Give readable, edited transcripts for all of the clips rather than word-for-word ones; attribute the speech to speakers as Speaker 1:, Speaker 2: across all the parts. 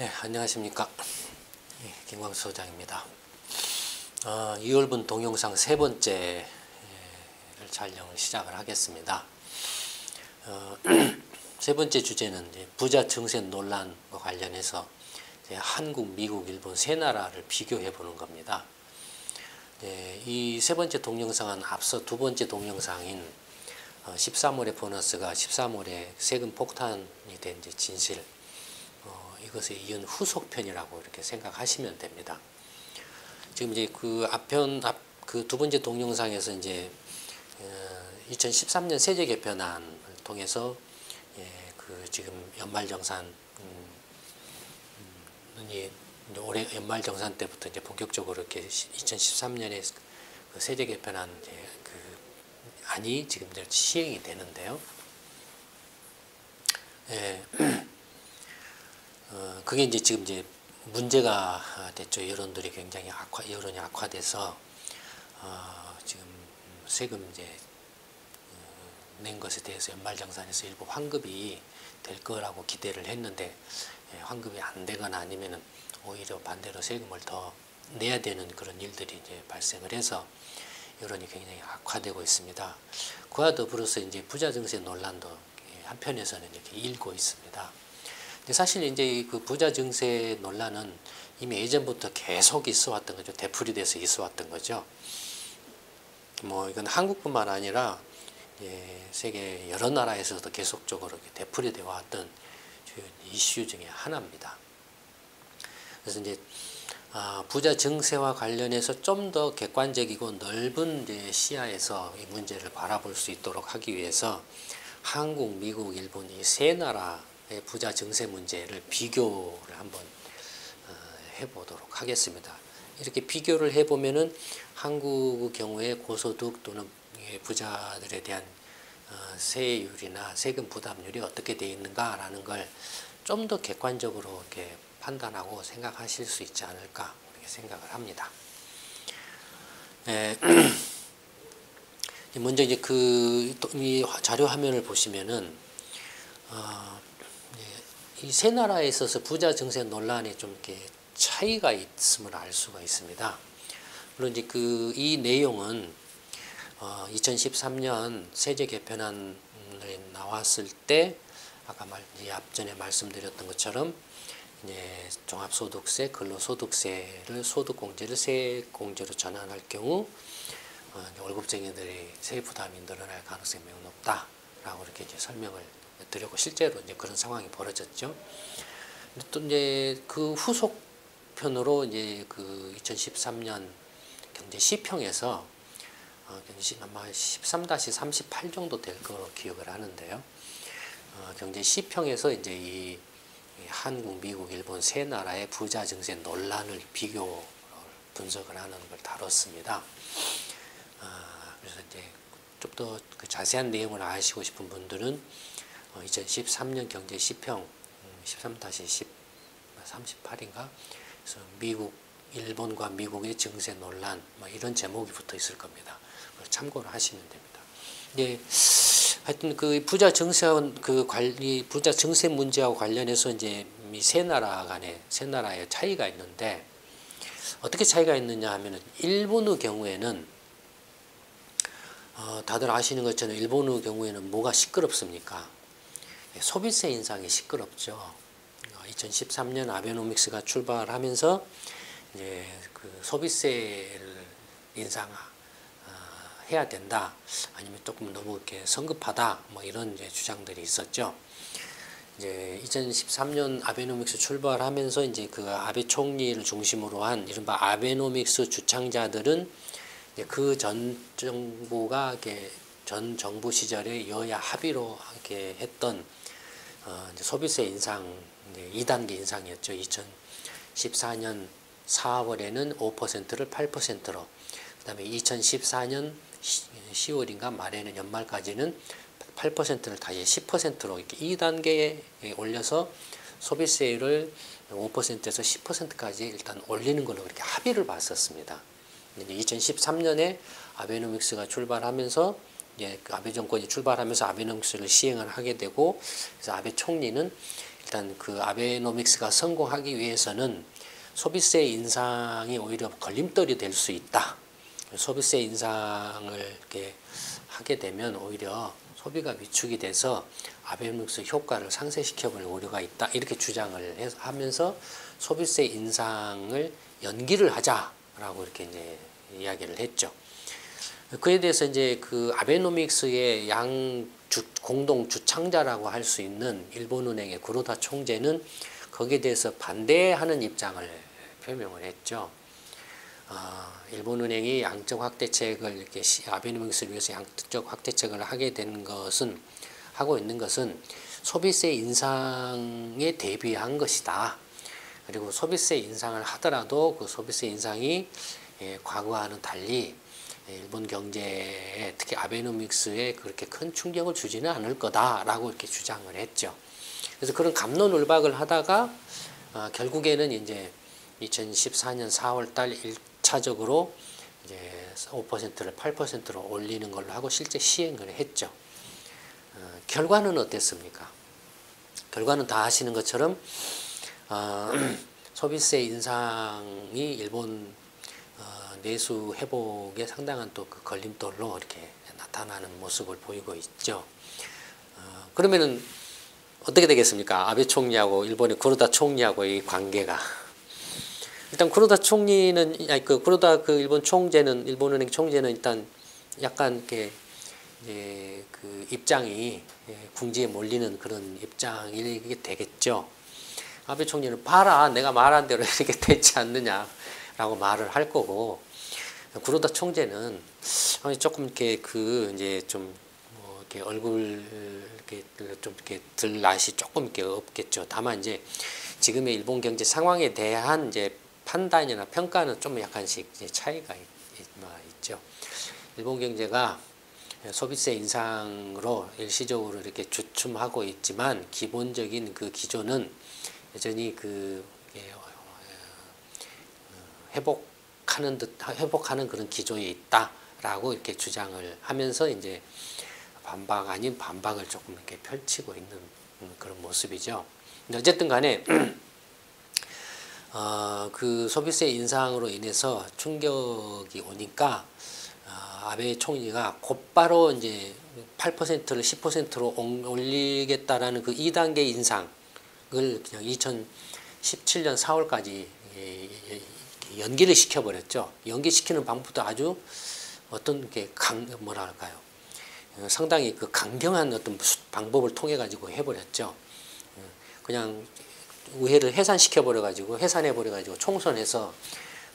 Speaker 1: 네, 안녕하십니까. 김광수 소장입니다. 2월분 동영상 세 번째를 촬영을 시작을 하겠습니다. 세 번째 주제는 이제 부자 증세 논란과 관련해서 이제 한국, 미국, 일본 세 나라를 비교해 보는 겁니다. 이 세 번째 동영상은 앞서 두 번째 동영상인 13월의 보너스가 13월에 세금 폭탄이 된 이제 진실, 이것에 이은 후속편이라고 이렇게 생각하시면 됩니다. 지금 이제 그 두 번째 동영상에서 이제 2013년 세제 개편안을 통해서 그 지금 연말정산 올해 연말정산 때부터 이제 본격적으로 이렇게 2013년에 그 세제 개편안 그 안이 지금 이제 시행이 되는데요. 그게 이제 지금 이제 문제가 됐죠. 여론들이 굉장히 여론이 악화돼서 지금 세금 이제 낸 것에 대해서 연말정산에서 일부 환급이 될 거라고 기대를 했는데 환급이 안 되거나 아니면은 오히려 반대로 세금을 더 내야 되는 그런 일들이 이제 발생을 해서 여론이 굉장히 악화되고 있습니다. 그와 더불어서 이제 부자 증세 논란도 한편에서는 이렇게 일고 있습니다. 근데 사실 이제 그 부자 증세 논란은 이미 예전부터 계속 있어왔던 거죠. 되풀이돼서 있어왔던 거죠. 뭐 이건 한국뿐만 아니라 세계 여러 나라에서도 계속적으로 되풀이되어 왔던 이슈 중에 하나입니다. 그래서 이제 부자 증세와 관련해서 좀 더 객관적이고 넓은 이제 시야에서 이 문제를 바라볼 수 있도록 하기 위해서 한국, 미국, 일본 이 세 나라의 부자 증세 문제를 비교를 한번 해보도록 하겠습니다. 이렇게 비교를 해보면은 한국의 경우에 고소득 또는 부자들에 대한 세율이나 세금 부담률이 어떻게 되어 있는가라는 걸 좀 더 객관적으로 이렇게 판단하고 생각하실 수 있지 않을까 이렇게 생각을 합니다. 먼저 이제 이 자료 화면을 보시면은 이 세 나라에 있어서 부자 증세 논란에 좀 이렇게 차이가 있음을 알 수가 있습니다. 물론 이제 이 내용은 2013년 세제 개편안이 나왔을 때 아까 앞전에 말씀드렸던 것처럼 이제 종합소득세, 근로소득세를 소득공제를 세액공제로 전환할 경우 월급쟁이들의 세부 부담이 늘어날 가능성이 매우 높다라고 이렇게 이제 설명을 드렸고 실제로 이제 그런 상황이 벌어졌죠. 또 이제 그 후속편으로 이제 그 2013년 경제 시평에서 아마 13-38 정도 될 거로 기억을 하는데요. 경제 시평에서 이제 이 한국, 미국, 일본 세 나라의 부자 증세 논란을 비교 분석을 하는 걸 다뤘습니다. 그래서 이제 좀 더 그 자세한 내용을 아시고 싶은 분들은 2013년 경제 시평 13-38인가 그래서 미국, 일본과 미국의 증세 논란 뭐 이런 제목이 붙어 있을 겁니다. 그걸 참고를 하시면 됩니다. 하여튼 그 부자 증세 부자 증세 문제와 관련해서 이제 이 세 나라의 차이가 있는데 어떻게 차이가 있느냐 하면은 일본의 경우에는 다들 아시는 것처럼 일본의 경우에는 뭐가 시끄럽습니까? 소비세 인상이 시끄럽죠. 2013년 아베노믹스가 출발하면서 이제 그 소비세를 인상해야 된다. 아니면 조금 너무 이렇게 성급하다. 뭐 이런 이제 주장들이 있었죠. 이제 2013년 아베노믹스 출발하면서 이제 그 아베 총리를 중심으로 한 이른바 아베노믹스 주창자들은 그 전 정부가 이렇게 전 정부 시절에 여야 합의로 이렇게 했던 이제 소비세 인상 2단계 인상이었죠. 2014년 4월에는 5%를 8%로, 그다음에 2014년 10월인가 말에는 연말까지는 8%를 다시 10%로 이렇게 2단계에 올려서 소비세를 5%에서 10%까지 일단 올리는 걸로 그렇게 합의를 봤었습니다. 2013년에 아베노믹스가 출발하면서 아베 정권이 출발하면서 아베노믹스를 시행을 하게 되고, 그래서 아베 총리는 일단 그 아베노믹스가 성공하기 위해서는 소비세 인상이 오히려 걸림돌이 될 수 있다. 소비세 인상을 이렇게 하게 되면 오히려 소비가 위축이 돼서 아베노믹스 효과를 상쇄시켜버릴 우려가 있다. 이렇게 주장을 하면서 소비세 인상을 연기를 하자라고 이렇게 이제 이야기를 했죠. 그에 대해서 이제 그 아베노믹스의 공동 주창자라고 할 수 있는 일본은행의 구로다 총재는 거기에 대해서 반대하는 입장을 표명을 했죠. 일본은행이 양적 확대책을 이렇게 아베노믹스를 위해서 양적 확대책을 하고 있는 것은 소비세 인상에 대비한 것이다. 그리고 소비세 인상을 하더라도 그 소비세 인상이 과거와는 달리 일본 경제에 특히 아베노믹스에 그렇게 큰 충격을 주지는 않을 거다라고 이렇게 주장을 했죠. 그래서 그런 갑론을박을 하다가 결국에는 이제 2014년 4월달 1차적으로 이제 5%를 8%로 올리는 걸로 하고 실제 시행을 했죠. 결과는 어땠습니까? 결과는 다 아시는 것처럼 소비세 인상이 일본 내수 회복에 상당한 또 그 걸림돌로 이렇게 나타나는 모습을 보이고 있죠. 그러면은 어떻게 되겠습니까? 아베 총리하고 일본의 구로다 총리하고의 관계가. 일단 구로다 총리는 구로다 그 일본은행 총재는 일단 약간 이렇게 이제 그 입장이 궁지에 몰리는 그런 입장이 되겠죠. 아베 총리는 봐라, 내가 말한 대로 이렇게 되지 않느냐라고 말을 할 거고, 구로다 총재는 조금 이렇게 이제 좀 뭐 이렇게 얼굴 이렇게 좀 이렇게 들 낯이 조금 이렇게 없겠죠. 다만 이제 지금의 일본 경제 상황에 대한 이제 판단이나 평가는 좀 약간씩 이제 차이가 있죠. 일본 경제가 소비세 인상으로 일시적으로 이렇게 주춤하고 있지만 기본적인 그 기조는 여전히 회복하는 그런 기조에 있다라고 이렇게 주장을 하면서 이제 반박 아닌 반박을 조금 이렇게 펼치고 있는 그런 모습이죠. 근데 어쨌든 간에 그 소비세 인상으로 인해서 충격이 오니까 아베 총리가 곧바로 이제 8%를 10%로 올리겠다라는 그 2단계 인상을 그냥 2017년 4월까지 연기를 시켜버렸죠. 연기시키는 방법도 아주 어떤 게 뭐랄까요? 상당히 그 강경한 어떤 방법을 통해 가지고 해버렸죠. 그냥 의회를 해산해버려가지고 총선해서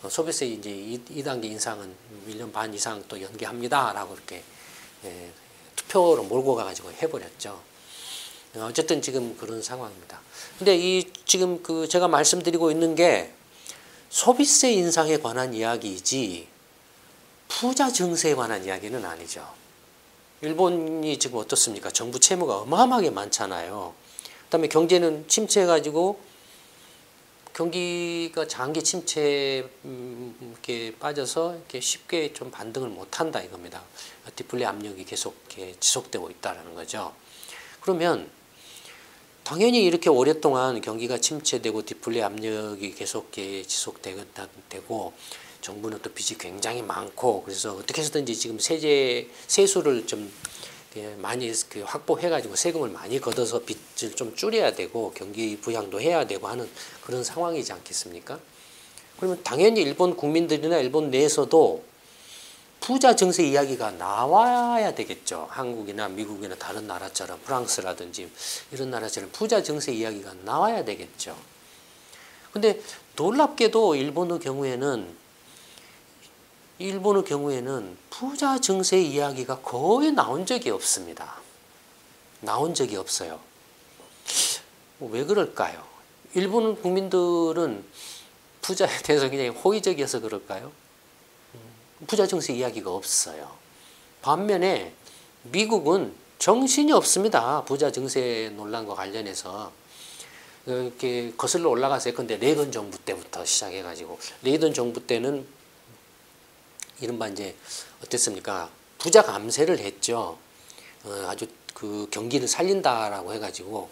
Speaker 1: 소비세 이제 2단계 인상은 1년 반 이상 또 연기합니다라고 이렇게 투표로 몰고 가가지고 해버렸죠. 어쨌든 지금 그런 상황입니다. 근데 지금 제가 말씀드리고 있는 게 소비세 인상에 관한 이야기이지 부자 증세에 관한 이야기는 아니죠. 일본이 지금 어떻습니까? 정부 채무가 어마어마하게 많잖아요. 그다음에 경제는 침체해가지고 경기가 장기 침체에 이렇게 빠져서 이렇게 쉽게 좀 반등을 못한다 이겁니다. 디플레 압력이 계속 이렇게 지속되고 있다라는 거죠. 그러면 당연히 이렇게 오랫동안 경기가 침체되고 디플레 압력이 계속 지속되고 정부는 또 빚이 굉장히 많고 그래서 어떻게 해서든지 지금 세수를 좀 많이 확보해가지고 세금을 많이 걷어서 빚을 좀 줄여야 되고 경기 부양도 해야 되고 하는 그런 상황이지 않겠습니까? 그러면 당연히 일본 국민들이나 일본 내에서도 부자 증세 이야기가 나와야 되겠죠. 한국이나 미국이나 다른 나라처럼 프랑스라든지 이런 나라처럼 부자 증세 이야기가 나와야 되겠죠. 근데 놀랍게도 일본의 경우에는 부자 증세 이야기가 거의 나온 적이 없습니다. 나온 적이 없어요. 왜 그럴까요? 일본 국민들은 부자에 대해서 굉장히 호의적이어서 그럴까요? 부자 증세 이야기가 없어요. 반면에 미국은 정신이 없습니다. 부자 증세 논란과 관련해서 이렇게 거슬러 올라가서 근데 레이건 정부 때부터 시작해가지고 레이건 정부 때는 이른바 이제 어땠습니까? 부자 감세를 했죠. 아주 그 경기를 살린다라고 해가지고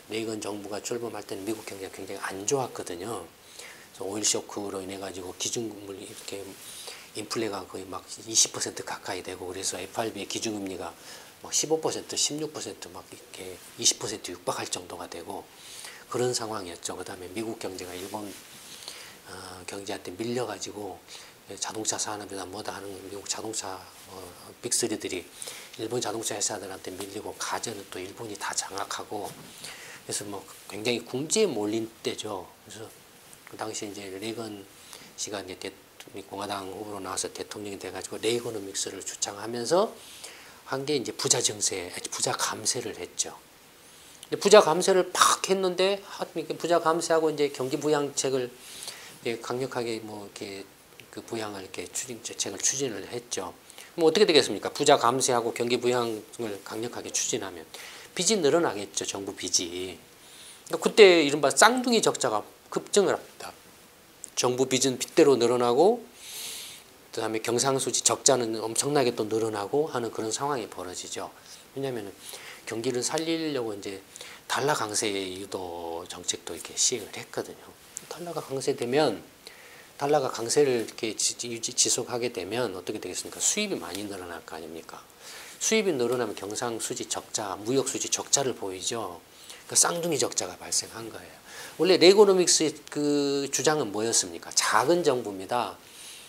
Speaker 1: 레이건 정부가 출범할 때는 미국 경제가 굉장히 안 좋았거든요. 그래서 오일 쇼크로 인해 가지고 기준금리 이렇게 인플레가 거의 막 20% 가까이 되고 그래서 FRB의 기준금리가 막 15%, 16%막 이렇게 20% 육박할 정도가 되고 그런 상황이었죠. 그다음에 미국 경제가 일본 경제한테 밀려가지고 자동차 산업이나 뭐다 하는 미국 자동차 빅3들이 일본 자동차 회사들한테 밀리고 가전은 또 일본이 다 장악하고 그래서 뭐 굉장히 궁지에 몰린 때죠. 그래서 그 당시 이제 레이건 씨가 이제 공화당 후보로 나와서 대통령이 돼가지고 레이거노믹스를 주창하면서 한 게 이제 부자 증세, 부자 감세를 했죠. 근데 부자 감세를 팍 했는데 부자 감세하고 이제 경기 부양책을 이제 강력하게 뭐 이렇게 그 부양을 이렇게 정책을 추진을 했죠. 뭐 어떻게 되겠습니까? 부자 감세하고 경기 부양을 강력하게 추진하면 빚이 늘어나겠죠. 정부 빚이. 그러니까 그때 이른바 쌍둥이 적자가 급증을 합니다. 정부 빚은 빚대로 늘어나고 그다음에 경상수지 적자는 엄청나게 또 늘어나고 하는 그런 상황이 벌어지죠. 왜냐하면 경기를 살리려고 이제 달러 강세 유도 정책도 이렇게 시행을 했거든요. 달러가 강세를 이렇게 지속하게 되면 어떻게 되겠습니까? 수입이 많이 늘어날 거 아닙니까? 수입이 늘어나면 경상수지 적자, 무역수지 적자를 보이죠. 그러니까 쌍둥이 적자가 발생한 거예요. 원래 레이거노믹스의 그 주장은 뭐였습니까? 작은 정부입니다.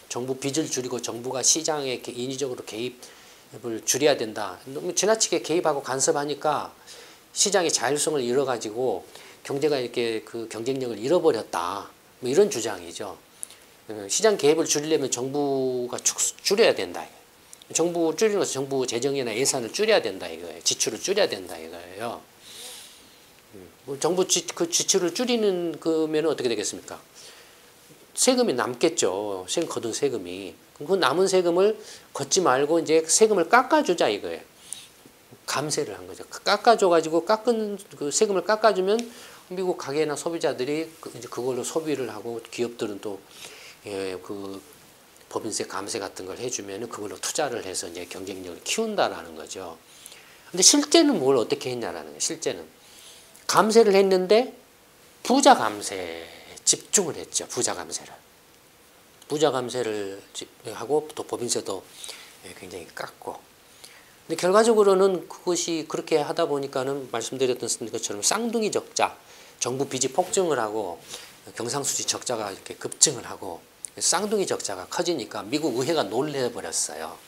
Speaker 1: 정부 빚을 줄이고 정부가 시장에 이렇게 인위적으로 개입을 줄여야 된다. 너무 지나치게 개입하고 간섭하니까 시장의 자율성을 잃어가지고 경제가 이렇게 그 경쟁력을 잃어버렸다. 뭐 이런 주장이죠. 시장 개입을 줄이려면 정부가 줄여야 된다. 정부 줄이는 것은 정부 재정이나 예산을 줄여야 된다 이거예요. 지출을 줄여야 된다 이거예요. 정부 그 지출을 줄이는 거면 어떻게 되겠습니까? 세금이 남겠죠. 거둔 세금이. 그 남은 세금을 걷지 말고 이제 세금을 깎아주자 이거예요. 감세를 한 거죠. 깎아줘가지고 깎은 그 세금을 깎아주면 미국 가게나 소비자들이 이제 그걸로 소비를 하고 기업들은 또 그 법인세 감세 같은 걸 해주면은 그걸로 투자를 해서 이제 경쟁력을 키운다라는 거죠. 근데 실제는 뭘 어떻게 했냐라는 거예요. 실제는 감세를 했는데 부자 감세에 집중을 했죠. 부자 감세를 하고 또 법인세도 굉장히 깎고. 근데 결과적으로는 그것이 그렇게 하다 보니까는 말씀드렸던 것처럼 쌍둥이 적자, 정부 빚이 폭증을 하고 경상수지 적자가 이렇게 급증을 하고 쌍둥이 적자가 커지니까 미국 의회가 놀래버렸어요.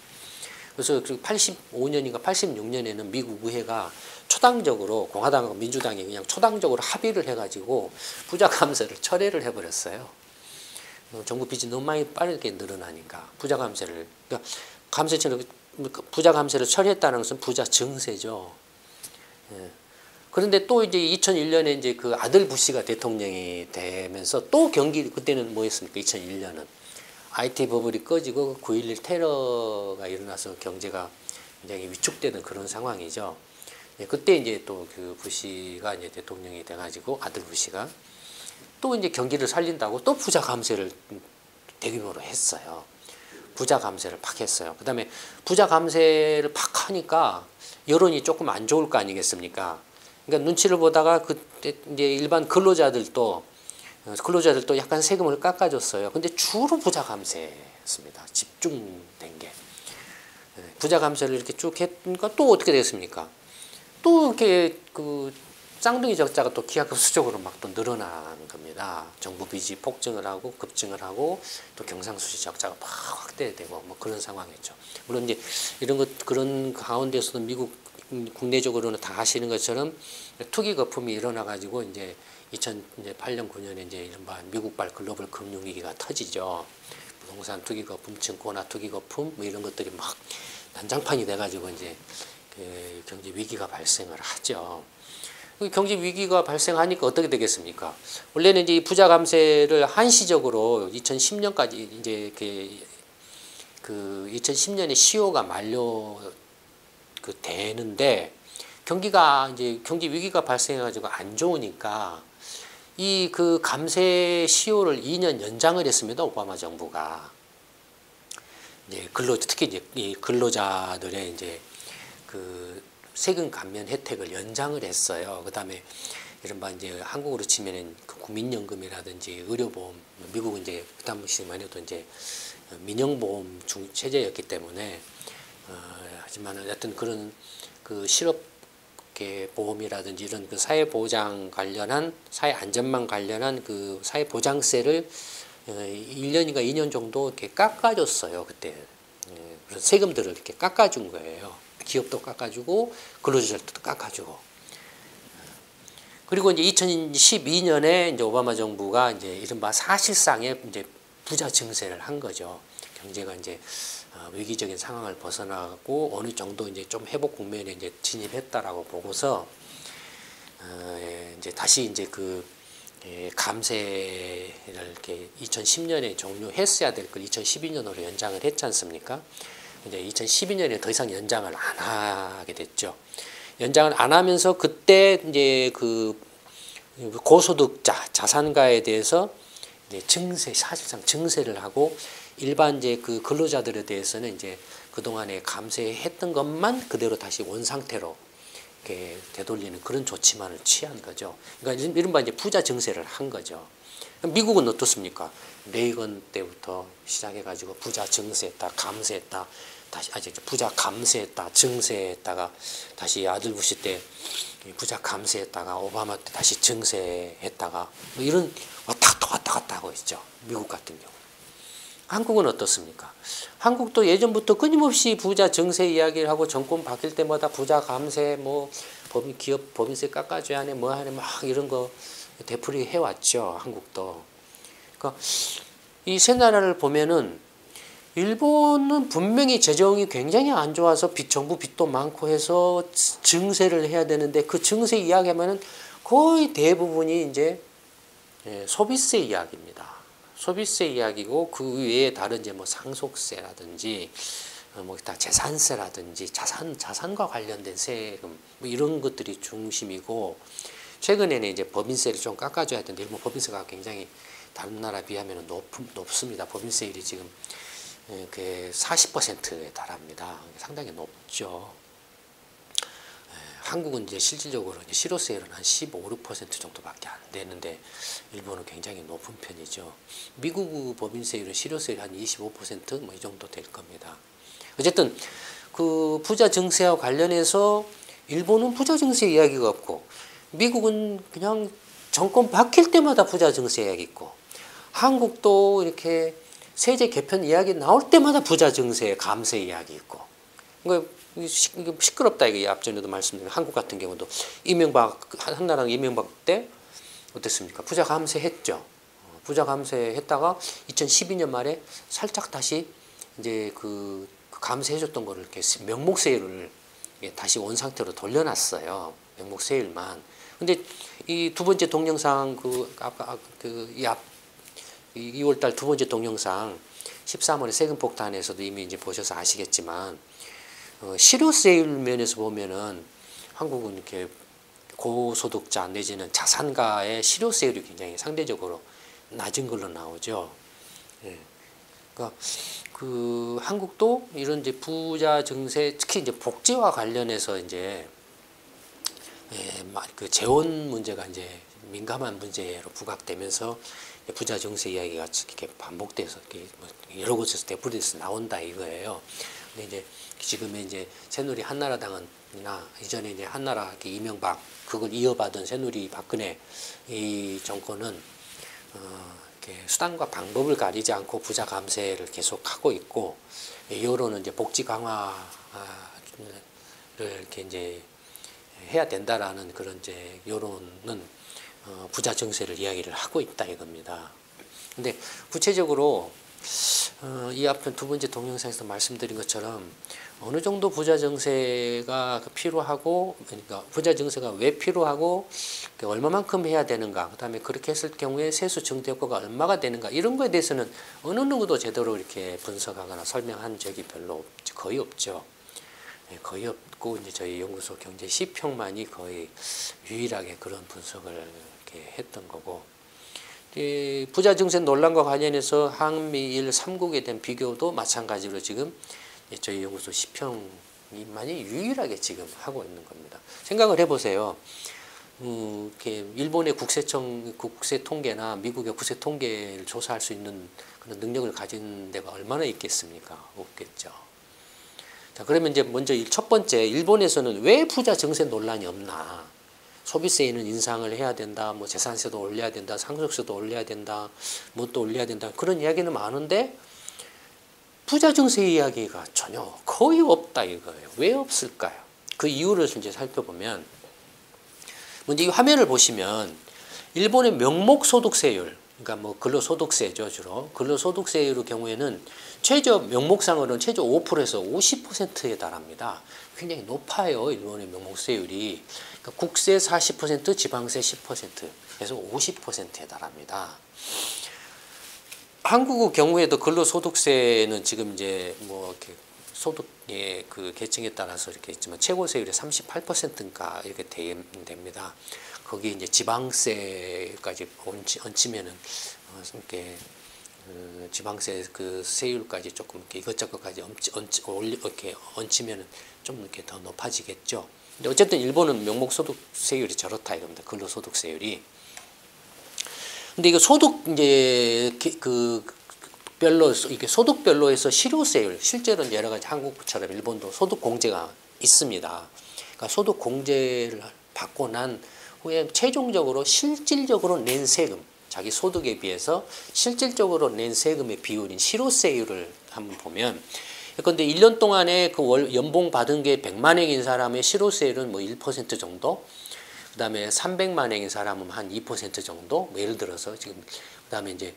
Speaker 1: 그래서 85년인가 86년에는 미국 의회가 초당적으로 공화당과 민주당이 그냥 초당적으로 합의를 해가지고 부자 감세를 철회를 해버렸어요. 정부 빚이 너무 많이 빠르게 늘어나니까 부자 감세를 그러니까 부자 감세를 철회했다는 것은 부자 증세죠. 예. 그런데 또 이제 2001년에 이제 그 아들 부시가 대통령이 되면서 또 경기 그때는 뭐였습니까? 2001년은 IT 버블이 꺼지고 9.11 테러가 일어나서 경제가 굉장히 위축되는 그런 상황이죠. 예, 그때 이제 또 그 부시가 이제 대통령이 돼가지고 아들 부시가 또 이제 경기를 살린다고 또 부자 감세를 대규모로 했어요. 부자 감세를 팍 했어요. 그 다음에 부자 감세를 팍 하니까 여론이 조금 안 좋을 거 아니겠습니까? 그러니까 눈치를 보다가 그때 이제 일반 근로자들도 약간 세금을 깎아줬어요. 근데 주로 부자 감세였습니다. 집중된 게. 부자 감세를 이렇게 쭉 했으니까 또 어떻게 됐습니까? 또 이렇게 그 쌍둥이 적자가 또 기하급수적으로 막 또 늘어난 겁니다. 정부 빚이 폭증을 하고 급증을 하고 또 경상수지 적자가 막 확대되고 뭐 그런 상황이었죠. 물론 이제 이런 것 그런 가운데서도 미국 국내적으로는 다 아시는 것처럼 투기 거품이 일어나 가지고 이제 2008년 9년에 이제 이른바 미국발 글로벌 금융위기가 터지죠. 부동산 투기 거품, 증권화 투기 거품 뭐 이런 것들이 막 난장판이 돼 가지고 이제 그 경제 위기가 발생을 하죠. 경제 위기가 발생하니까 어떻게 되겠습니까? 원래는 이제 부자 감세를 한시적으로 2010년까지 이제 그 2010년에 시효가 만료 되는데 경기가 이제 경기 위기가 발생해가지고 안 좋으니까 이 그 감세 시효를 2년 연장을 했습니다. 오바마 정부가. 이제 특히 이제 이 근로자들의 이제 그 세금 감면 혜택을 연장을 했어요. 그다음에 이른바 이제 한국으로 치면은 그 국민연금이라든지 의료보험, 미국은 이제 그 당시만 해도 이제 민영보험 체제였기 때문에 하지만 어떤 그런 그 실업계 보험이라든지 이런 그 사회보장 관련한 사회안전망 관련한 그 사회보장세를 1년인가 2년 정도 이렇게 깎아줬어요. 그때 그런 세금들을 이렇게 깎아준 거예요. 기업도 깎아주고 근로자들도 깎아주고. 그리고 이제 2012년에 이제 오바마 정부가 이제 이른바 사실상의 이제 부자 증세를 한 거죠. 경제가 이제 위기적인 상황을 벗어나고 어느 정도 이제 좀 회복 국면에 이제 진입했다라고 보고서 이제 다시 이제 그 감세를 이렇게 2010년에 종료했어야 될 걸 2012년으로 연장을 했지 않습니까? 이제 2012년에 더 이상 연장을 안 하게 됐죠. 연장을 안 하면서 그때 이제 그 고소득자 자산가에 대해서 이제 증세, 사실상 증세를 하고 일반 이제 그 근로자들에 대해서는 이제 그동안에 감세했던 것만 그대로 다시 원상태로 이렇게 되돌리는 그런 조치만을 취한 거죠. 그러니까 이른바 이제 부자 증세를 한 거죠. 미국은 어떻습니까? 레이건 때부터 시작해가지고 부자 증세했다, 감세했다, 다시 부자 감세했다, 증세했다가 다시 아들 부시 때 부자 감세했다가 오바마 때 다시 증세했다가 뭐 이런 왔다 갔다 하고 있죠. 미국 같은 경우. 한국은 어떻습니까? 한국도 예전부터 끊임없이 부자 증세 이야기를 하고 정권 바뀔 때마다 부자 감세 뭐 기업 법인세 깎아줘야 하네 뭐 하네 막 이런 거 되풀이 해왔죠. 한국도. 그러니까 이 세 나라를 보면은 일본은 분명히 재정이 굉장히 안 좋아서 정부 빚도 많고 해서 증세를 해야 되는데 그 증세 이야기하면은 거의 대부분이 이제 소비세 이야기입니다. 소비세 이야기고 그 외에 다른 이제 뭐 상속세라든지 뭐 다 재산세라든지 자산과 관련된 세금 뭐 이런 것들이 중심이고 최근에는 이제 법인세를 좀 깎아줘야 되는데 일본 법인세가 굉장히 다른 나라에 비하면 높습니다. 법인세율이 지금 그 40%에 달합니다. 상당히 높죠. 한국은 이제 실질적으로 이제 실효세율은 한 15, 16% 정도밖에 안 되는데 일본은 굉장히 높은 편이죠. 미국 법인세율은 실효세율 한 25% 뭐 이 정도 될 겁니다. 어쨌든 그 부자 증세와 관련해서 일본은 부자 증세 이야기가 없고 미국은 그냥 정권 바뀔 때마다 부자 증세 이야기 있고 한국도 이렇게 세제 개편 이야기 나올 때마다 부자 증세 감세 이야기 있고 그러니까 시끄럽다 이게 앞전에도 말씀드린 한국 같은 경우도 이명박 한나라당 이명박 때 어땠습니까? 부자 감세했죠. 부자 감세했다가 2012년 말에 살짝 다시 이제 그 감세해줬던 거를 이렇게 명목세율을 다시 원상태로 돌려놨어요. 명목세율만. 근데 이 두 번째 동영상 그 아까 이 2월달 두 번째 동영상 13월에 세금 폭탄에서도 이미 이제 보셔서 아시겠지만 실효세율 면에서 보면은 한국은 이렇게 고소득자 내지는 자산가의 실효세율이 굉장히 상대적으로 낮은 걸로 나오죠. 예. 그러니까 그 한국도 이런 이제 부자 증세 특히 이제 복지와 관련해서 이제 그 재원 문제가 이제 민감한 문제로 부각되면서 부자 증세 이야기가 이렇게 반복돼서 여러 곳에서 되풀이돼서 나온다 이거예요. 근데 이제 지금의 이제 새누리 한나라당은이나 이전에 이제 한나라 이명박 그걸 이어받은 새누리 박근혜 이 정권은 이렇게 수단과 방법을 가리지 않고 부자 감세를 계속하고 있고 여론은 이제 복지 강화를 이렇게 이제 해야 된다라는 그런 이제 여론은 부자 증세를 이야기를 하고 있다 이겁니다. 근데 구체적으로 이 앞에 두 번째 동영상에서 말씀드린 것처럼 어느 정도 부자 증세가 필요하고 그러니까 부자 증세가 왜 필요하고 얼마만큼 해야 되는가 그다음에 그렇게 했을 경우에 세수 증대 효과가 얼마가 되는가 이런 거에 대해서는 어느 누구도 제대로 이렇게 분석하거나 설명한 적이 별로 거의 없죠. 거의 없고 이제 저희 연구소 경제 시평만이 거의 유일하게 그런 분석을 이렇게 했던 거고 이 부자 증세 논란과 관련해서 한미일 3국에 대한 비교도 마찬가지로 지금 저희 연구소 시평만이 유일하게 지금 하고 있는 겁니다. 생각을 해보세요. 이렇게 일본의 국세 통계나 미국의 국세 통계를 조사할 수 있는 그런 능력을 가진 데가 얼마나 있겠습니까? 없겠죠. 자, 그러면 이제 먼저 첫 번째, 일본에서는 왜 부자 증세 논란이 없나? 소비세는 인상을 해야 된다, 뭐 재산세도 올려야 된다, 상속세도 올려야 된다, 뭣도 올려야 된다, 그런 이야기는 많은데 부자 증세 이야기가 전혀 거의 없다 이거예요. 왜 없을까요? 그 이유를 이제 살펴보면, 먼저 이 화면을 보시면 일본의 명목소득세율, 그러니까 뭐 근로소득세죠, 주로. 근로소득세율의 경우에는 명목상으로는 최저 5%에서 50%에 달합니다. 굉장히 높아요, 일본의 명목세율이. 그러니까 국세 40%, 지방세 10%에서 50%에 달합니다. 한국의 경우에도 근로소득세는 지금 이제 뭐 이렇게 소득의 그 계층에 따라서 이렇게 있지만 최고세율이 38%인가 이렇게 됩니다. 거기 이제 지방세까지 얹히면은 이렇게 지방세 그 세율까지 조금 이렇게 이것저것까지 이렇게 얹히면은 좀 이렇게 더 높아지겠죠. 근데 어쨌든 일본은 명목소득세율이 저렇다 이겁니다. 근로소득세율이. 근데 이거 소득 이제 그 별로 이게 소득별로에서 실효세율, 실제로는 여러 가지 한국처럼 일본도 소득 공제가 있습니다. 그러니까 소득 공제를 받고 난 후에 최종적으로 실질적으로 낸 세금, 자기 소득에 비해서 실질적으로 낸 세금의 비율인 실효세율을 한번 보면, 그런데 1년 동안에 그 연봉 받은 게 100만 원인 사람의 실효세율은 뭐 1% 정도, 그 다음에 300만 원인 사람은 한 2% 정도, 뭐 예를 들어서 지금, 그 다음에 이제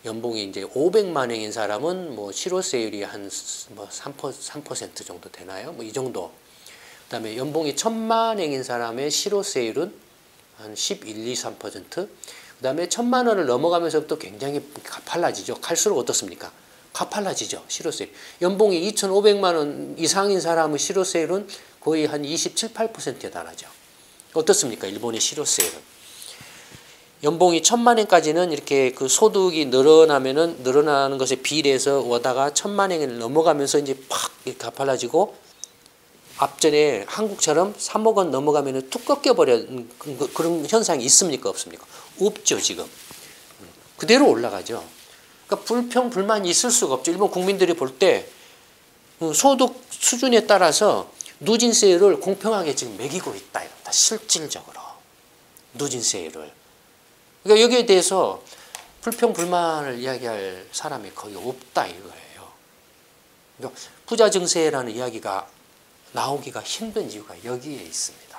Speaker 1: 연봉이 이제 500만 원인 사람은 뭐 실효세율이 한 뭐 3% 정도 되나요? 뭐 이 정도. 그 다음에 연봉이 1000만 원인 사람의 실효세율은 한 11, 2, 3%. 그 다음에 1000만 원을 넘어가면서부터 굉장히 가팔라지죠. 갈수록 어떻습니까? 가팔라지죠. 실효세율. 연봉이 2500만 원 이상인 사람의 실효세율은 거의 한 27, 8%에 달하죠. 어떻습니까? 일본의 실효세율은. 연봉이 1000만 원까지는 이렇게 그 소득이 늘어나는 것에 비례해서 오다가 1000만 원을 넘어가면서 이제 팍 가팔라지고, 앞전에 한국처럼 3억 원 넘어가면 툭 꺾여버려 그런 현상이 있습니까? 없습니까? 없죠, 지금. 그대로 올라가죠. 그러니까 불평, 불만이 있을 수가 없죠. 일본 국민들이 볼 때 소득 수준에 따라서 누진세율을 공평하게 지금 매기고 있다. 이겁니다. 실질적으로. 누진세율을. 그러니까 여기에 대해서 불평, 불만을 이야기할 사람이 거의 없다 이거예요. 그러니까 부자 증세라는 이야기가 나오기가 힘든 이유가 여기에 있습니다.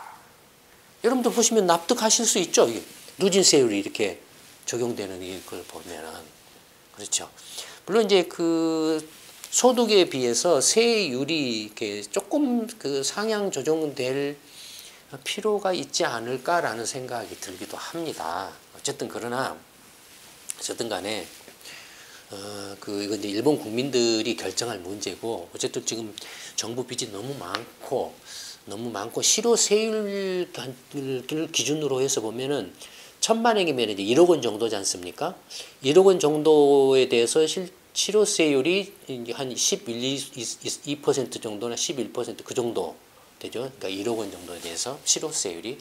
Speaker 1: 여러분들 보시면 납득하실 수 있죠? 누진세율이 이렇게 적용되는 이걸 보면은. 그렇죠. 물론 이제 그 소득에 비해서 세율이 이렇게 조금 그 상향 조정될 필요가 있지 않을까라는 생각이 들기도 합니다. 어쨌든 간에 이건 이제 일본 국민들이 결정할 문제고, 어쨌든 지금 정부 빚이 너무 많고 실효세율 기준으로 해서 보면은 1000만 원이면 이제 1억 원 정도지 않습니까? 1억 원 정도에 대해서 실효세율이 한 11, 2% 정도나 11% 그 정도 되죠. 그러니까 1억 원 정도에 대해서 실효세율이.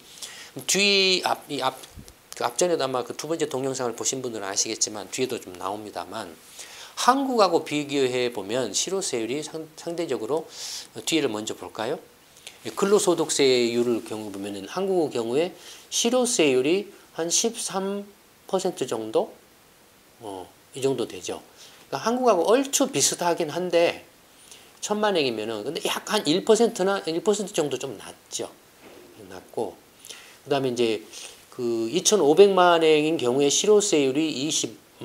Speaker 1: 앞전에도 아마 그 두 번째 동영상을 보신 분들은 아시겠지만 뒤에도 좀 나옵니다만, 한국하고 비교해 보면 실효세율이 상대적으로, 뒤를 먼저 볼까요? 근로소득세율을 경우 보면은 한국의 경우에 실효세율이 한 13% 정도? 이 정도 되죠. 그러니까 한국하고 얼추 비슷하긴 한데, 1000만 원이면은, 근데 약 한 1%나 1% 정도 좀 낮죠. 낮고, 그 다음에 이제 그 2,500만 원인 경우에 실효세율이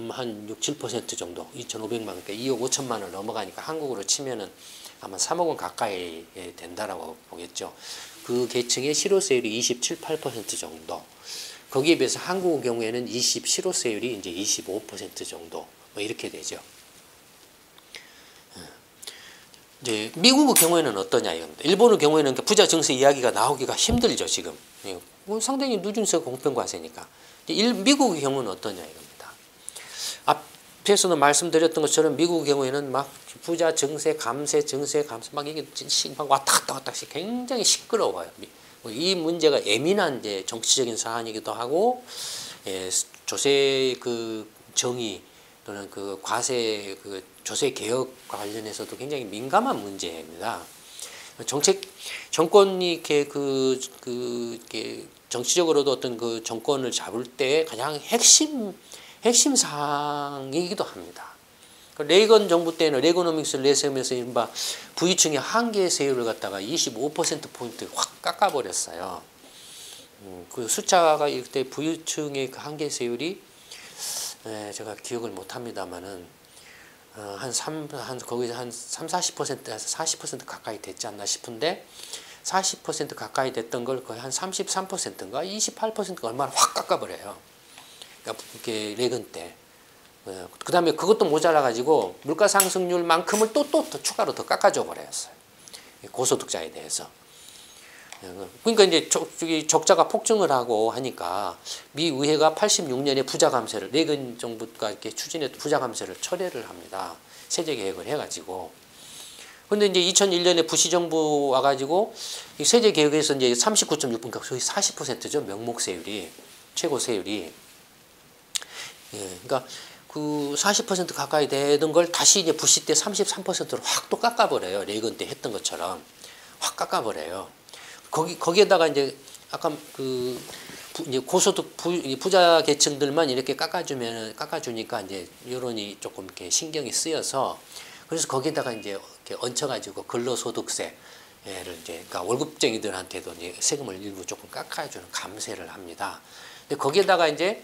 Speaker 1: 한 6, 7% 정도, 2,500만 원, 그러니까 2억 5천만 원을 넘어가니까 한국으로 치면은 아마 3억 원 가까이 된다라고 보겠죠. 그 계층의 실효세율이 27, 8% 정도. 거기에 비해서 한국의 경우에는 실효세율이 이제 25% 정도, 뭐 이렇게 되죠. 이제 미국의 경우에는 어떠냐 이겁니다. 일본의 경우에는 부자 증세 이야기가 나오기가 힘들죠, 지금. 상당히 누진세가 공평과세니까. 미국의 경우는 어떠냐 이겁니다. 앞에서도 말씀드렸던 것처럼 미국의 경우에는 막 부자 증세, 감세, 증세, 감세 막 이게 막 왔다 갔다 굉장히 시끄러워요. 이 문제가 예민한 이제 정치적인 사안이기도 하고, 예, 조세 그 정의 또는 그 과세 그 조세 개혁과 관련해서도 굉장히 민감한 문제입니다. 정권이 이렇게 이렇게 정치적으로도 어떤 그 정권을 잡을 때 가장 핵심 사항이기도 합니다. 레이건 정부 때는 레이거노믹스를 내세우면서 이른바 부유층의 한계 세율을 갖다가 25%포인트 확 깎아버렸어요. 그 숫자가 이때 부유층의 그 한계 세율이 제가 기억을 못합니다만은 거기서 한 30~40%에서 40% 가까이 됐지 않나 싶은데 40% 가까이 됐던 걸 거의 한 33%인가 28%가 얼마나 확 깎아버려요. 그러니까 이렇게 레이건 때. 그 다음에 그것도 모자라가지고 물가 상승률만큼을 또 추가로 더 깎아줘 버렸어요. 고소득자에 대해서. 그러니까 이제 적자가 폭증을 하고 하니까 미 의회가 86년에 부자 감세를 레이건 정부가 이렇게 추진했던 부자 감세를 철회를 합니다. 세제 개혁을 해가지고. 근데 이제 2001년에 부시 정부 와가지고 이 세제 개혁에서 이제 39.6%, 그러니까 거의 40%죠. 명목 세율이 최고 세율이. 예, 그러니까 그 40% 가까이 되던 걸 다시 이제 부시 때 33%로 확 또 깎아버려요. 레이건 때 했던 것처럼 확 깎아버려요. 거기에다가 이제 아까 이제 고소득 부자 계층들만 이렇게 깎아주니까 이제 여론이 조금 이렇게 신경이 쓰여서 그래서 거기에다가 이제 이렇게 얹혀가지고 근로소득세를 이제 그러니까 월급쟁이들한테도 이제 세금을 일부 조금 깎아주는 감세를 합니다. 근데 거기에다가 이제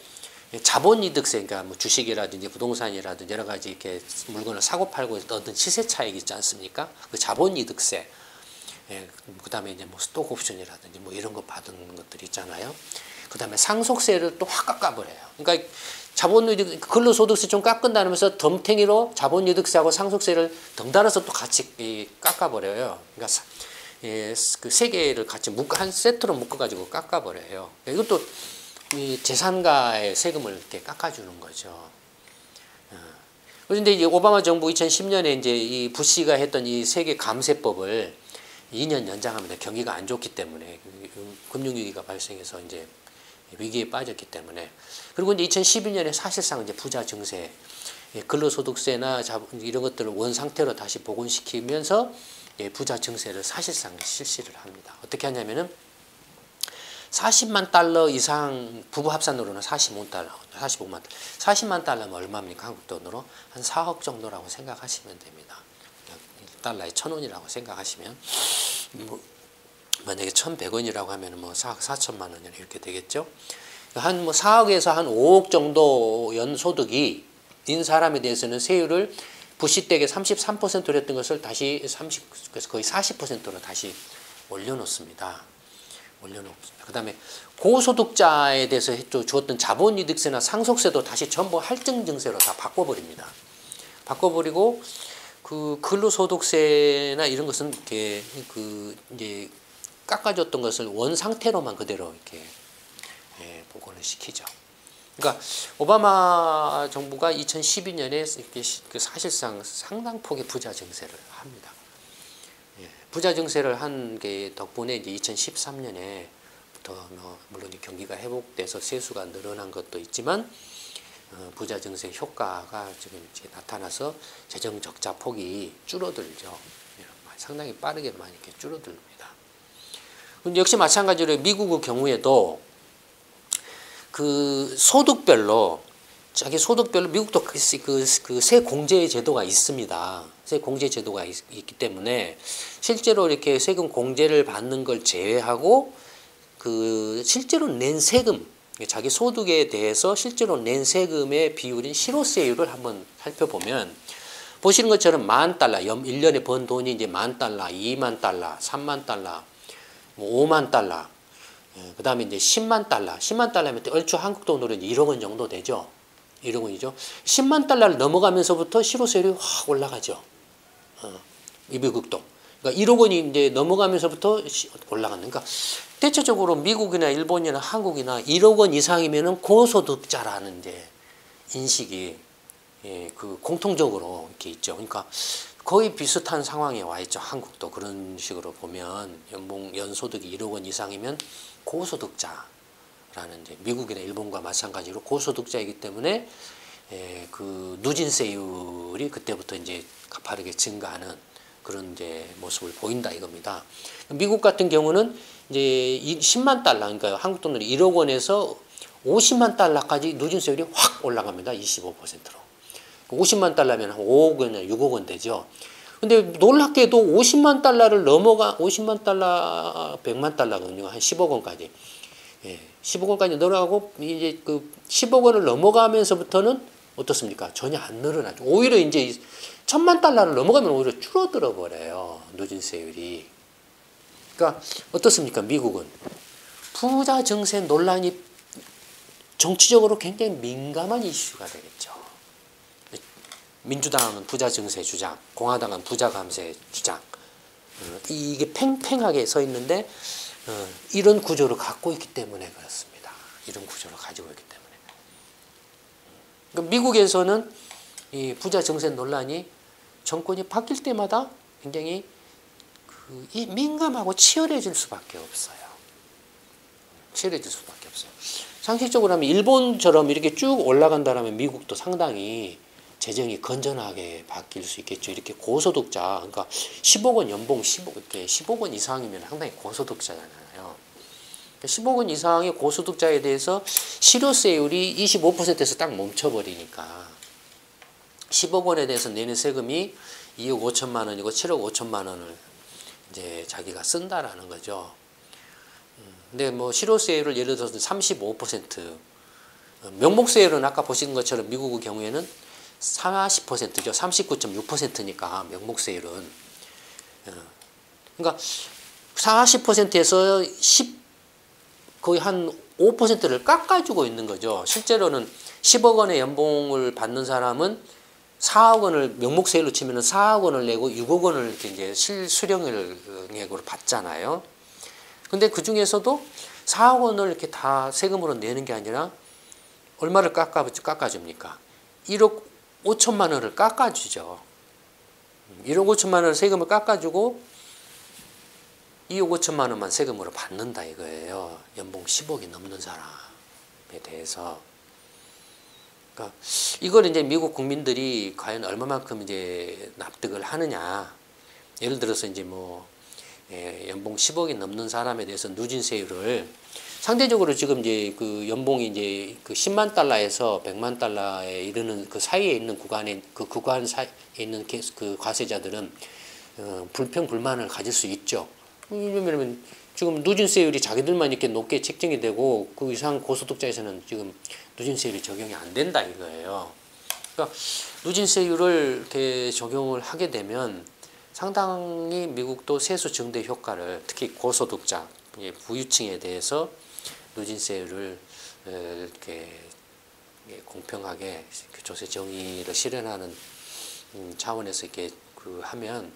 Speaker 1: 자본이득세, 그러니까 뭐 주식이라든지 부동산이라든지 여러 가지 이렇게 물건을 사고 팔고 얻은 시세 차익 있지 않습니까? 그 자본이득세, 그 다음에 이제 뭐 스톡 옵션이라든지 뭐 이런 거 받은 것들 있잖아요. 그 다음에 상속세를 또 확 깎아버려요. 그러니까 자본이득, 근로소득세 좀 깎은다면서 덤탱이로 자본이득세하고 상속세를 덩달아서 또 같이 깎아버려요. 그러니까 그 세 개를 같이 한 세트로 묶어가지고 깎아버려요. 이것도 이 재산가의 세금을 이렇게 깎아주는 거죠. 그런데 이제 오바마 정부 2010년에 이제 이 부시가 했던 이 세계 감세법을 2년 연장합니다. 경기가 안 좋기 때문에 금융위기가 발생해서 이제 위기에 빠졌기 때문에. 그리고 이제 2012년에 사실상 이제 부자 증세, 근로소득세나 이런 것들을 원 상태로 다시 복원시키면서 부자 증세를 사실상 실시를 합니다. 어떻게 하냐면은 40만 달러 이상 부부 합산으로는 45만 달러, 40만 달러면 얼마입니까? 한국 돈으로 한 4억 정도라고 생각하시면 됩니다. 달러에 1,000원이라고 생각하시면 뭐 만약에 1,100원이라고 하면 뭐 4억 4천만 원 이렇게 되겠죠. 한 뭐 4억에서 한 5억 정도 연소득이 인 사람에 대해서는 세율을 부시 댁에 33%로 했던 것을 다시 그래서 거의 40%로 다시 올려놓습니다. 그 다음에 고소득자에 대해서 주었던 자본이득세나 상속세도 다시 전부 할증증세로 다 바꿔버립니다. 바꿔버리고 그 근로소득세나 이런 것은 이렇게 이제 깎아줬던 것을 원 상태로만 그대로 이렇게 복원을 시키죠. 그러니까 오바마 정부가 2012년에 이렇게 사실상 상당폭의 부자 증세를 합니다. 부자 증세를 한 게 덕분에 이제 2013년에부터 뭐 물론 경기가 회복돼서 세수가 늘어난 것도 있지만 부자 증세 효과가 지금 이제 나타나서 재정 적자 폭이 줄어들죠. 상당히 빠르게 많이 이렇게 줄어듭니다. 역시 마찬가지로 미국의 경우에도 그 소득별로 자기 소득별로 미국도 그 세 공제 제도가 있습니다. 세 공제 제도가 있기 때문에 실제로 이렇게 세금 공제를 받는 걸 제외하고 그 실제로 낸 세금, 자기 소득에 대해서 실제로 낸 세금의 비율인 실효세율을 한번 살펴보면 보시는 것처럼 10,000달러, 1년에 번 돈이 이제 10,000달러, 20,000달러, 30,000달러, 뭐 50,000달러, 그 다음에 이제 100,000달러, 100,000달러면 얼추 한국 돈으로 1억 원 정도 되죠. 1억 원이죠. 10만 달러를 넘어가면서부터 실효세율이 확 올라가죠. 미국도. 그러니까 1억 원이 이제 넘어가면서부터 올라가는. 그러니까 대체적으로 미국이나 일본이나 한국이나 1억 원 이상이면은 고소득자라는 이제 인식이 그 공통적으로 이렇게 있죠. 그러니까 거의 비슷한 상황에 와 있죠. 한국도 그런 식으로 보면 연소득이 1억 원 이상이면 고소득자라는 이제 미국이나 일본과 마찬가지로 고소득자이기 때문에 그 누진세율이 그때부터 이제 가파르게 증가하는 그런 이제 모습을 보인다 이겁니다. 미국 같은 경우는 이제 10만 달러, 그러니까 한국 돈으로 1억 원에서 50만 달러까지 누진세율이 확 올라갑니다. 25%로. 50만 달러면 한 5억 원, 6억 원 되죠. 근데 놀랍게도 50만 달러를 넘어가, 50만 달러, 100만 달러거든요. 한 10억 원까지. 10억 원까지 늘어나고, 이제 그 10억 원을 넘어가면서부터는 어떻습니까? 전혀 안 늘어나죠. 오히려 이제 1000만 달러를 넘어가면 오히려 줄어들어 버려요. 누진세율이. 그러니까 어떻습니까? 미국은. 부자 증세 논란이 정치적으로 굉장히 민감한 이슈가 되겠죠. 민주당은 부자 증세 주장, 공화당은 부자 감세 주장. 이게 팽팽하게 서 있는데 이런 구조를 갖고 있기 때문에 그렇습니다. 이런 구조를 가지고 있기 때문에. 그러니까 미국에서는 이 부자 증세 논란이 정권이 바뀔 때마다 굉장히 민감하고 치열해질 수밖에 없어요. 치열해질 수밖에 없어요. 상식적으로 하면 일본처럼 이렇게 쭉 올라간다면 미국도 상당히 재정이 건전하게 바뀔 수 있겠죠. 이렇게 고소득자, 그러니까 10억 원 연봉 10억 원 이상이면 상당히 고소득자잖아요. 10억 원 이상의 고소득자에 대해서 실효세율이 25%에서 딱 멈춰버리니까 10억 원에 대해서 내는 세금이 2억 5천만 원이고 7억 5천만 원을 이제 자기가 쓴다라는 거죠. 근데 뭐 실효세율을 예를 들어서 35%, 명목세율은 아까 보신 것처럼 미국의 경우에는 40%죠. 39.6%니까 명목세율은. 그러니까 40%에서 거의 한 5%를 깎아주고 있는 거죠. 실제로는 10억 원의 연봉을 받는 사람은 4억 원을 명목세율로 치면 4억 원을 내고 6억 원을 이제 수령액으로 받잖아요. 근데 그 중에서도 4억 원을 이렇게 다 세금으로 내는 게 아니라 얼마를 깎아줍니까? 1억 5천만 원을 깎아주죠. 1억 5천만 원을 세금을 깎아주고 2억 5천만 원만 세금으로 받는다 이거예요. 연봉 10억이 넘는 사람에 대해서. 그러니까 이걸 이제 미국 국민들이 과연 얼마만큼 이제 납득을 하느냐. 예를 들어서 이제 뭐 연봉 10억이 넘는 사람에 대해서 누진세율을 상대적으로 지금 이제 그 연봉이 이제 그 10만 달러에서 100만 달러에 이르는 그 사이에 있는 그 구간 사이에 있는 그 과세자들은 불평 불만을 가질 수 있죠. 왜냐면 지금 누진세율이 자기들만 이렇게 높게 책정이 되고 그 이상 고소득자에서는 지금 누진세율이 적용이 안 된다 이거예요. 그러니까 누진세율을 이렇게 적용을 하게 되면 상당히 미국도 세수 증대 효과를 특히 고소득자 부유층에 대해서 누진세율을 이렇게 공평하게 조세 정의를 실현하는 차원에서 이렇게 하면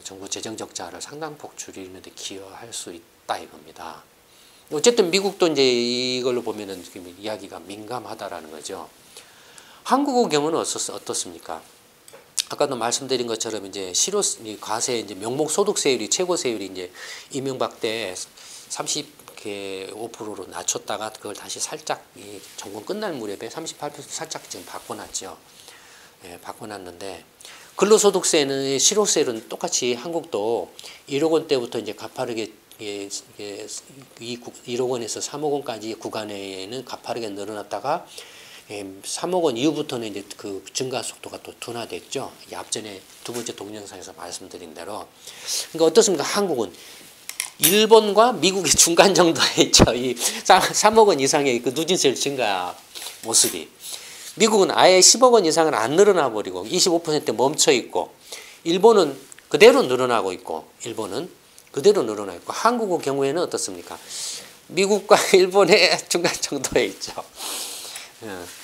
Speaker 1: 정부 재정 적자를 상당폭 줄이는 데 기여할 수 있다 이겁니다. 어쨌든 미국도 이제 이걸로 보면은 지금 이야기가 민감하다라는 거죠. 한국의 경우는 어떻습니까? 아까도 말씀드린 것처럼 이제 과세 이제 명목소득세율이 최고세율이 이제 이명박 때 35%로 낮췄다가 그걸 다시 살짝 정권 끝날 무렵에 38% 살짝 지금 바꿔놨죠. 바꿔놨는데 근로소득세는 실효세율은 똑같이 한국도 1억 원대부터 이제 가파르게 1억 원에서 3억 원까지 구간에는 가파르게 늘어났다가 3억 원 이후부터는 이제 그 증가 속도가 또 둔화됐죠. 앞전에 두 번째 동영상에서 말씀드린 대로. 그러니까 어떻습니까? 한국은 일본과 미국의 중간 정도에 있죠. 이 3억 원 이상의 그 누진세율 증가 모습이. 미국은 아예 10억 원 이상은 안 늘어나 버리고 25%에 멈춰 있고, 일본은 그대로 늘어나고 있고, 일본은 그대로 늘어나 있고, 한국의 경우에는 어떻습니까? 미국과 일본의 중간 정도에 있죠.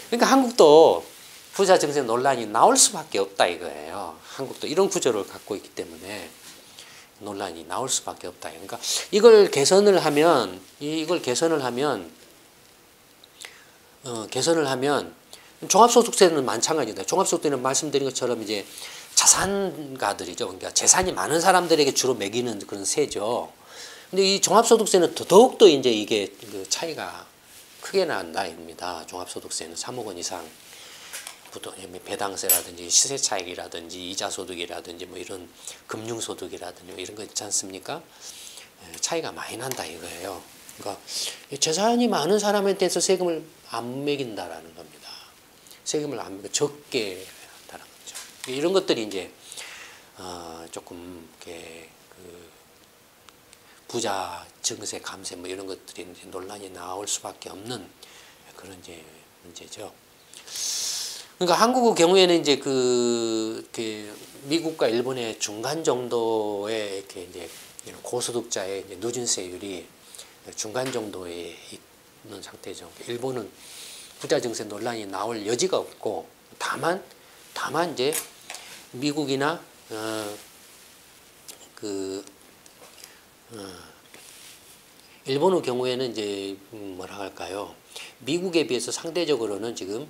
Speaker 1: 그러니까 한국도 부자 증세 논란이 나올 수밖에 없다 이거예요. 한국도 이런 구조를 갖고 있기 때문에 논란이 나올 수밖에 없다. 그러니까 이걸 개선을 하면 종합소득세는 마찬가지다. 종합소득세는 말씀드린 것처럼 이제 자산가들이죠. 그러니까 재산이 많은 사람들에게 주로 매기는 그런 세죠. 근데 이 종합소득세는 더욱더 이제 이게 그 차이가 크게 난다 입니다. 종합소득세는 3억 원 이상 배당세라든지 시세 차익이라든지 이자 소득이라든지 뭐 이런 금융 소득이라든지 뭐 이런 거 있지 않습니까? 차이가 많이 난다 이거예요. 그러니까 재산이 많은 사람한테서 세금을 안 매긴다라는 겁니다. 세금을 안 매고 적게 한다는 거죠. 이런 것들이 이제 조금 이렇게 그 부자 증세 감세 뭐 이런 것들이 이제 논란이 나올 수밖에 없는 그런 이제 문제죠. 그러니까 한국의 경우에는 이제 그 미국과 일본의 중간 정도의 이렇게 이제 고소득자의 이제 누진세율이 중간 정도에 있는 상태죠. 일본은 부자 증세 논란이 나올 여지가 없고 다만 이제 미국이나 일본의 경우에는 이제 뭐라 할까요? 미국에 비해서 상대적으로는 지금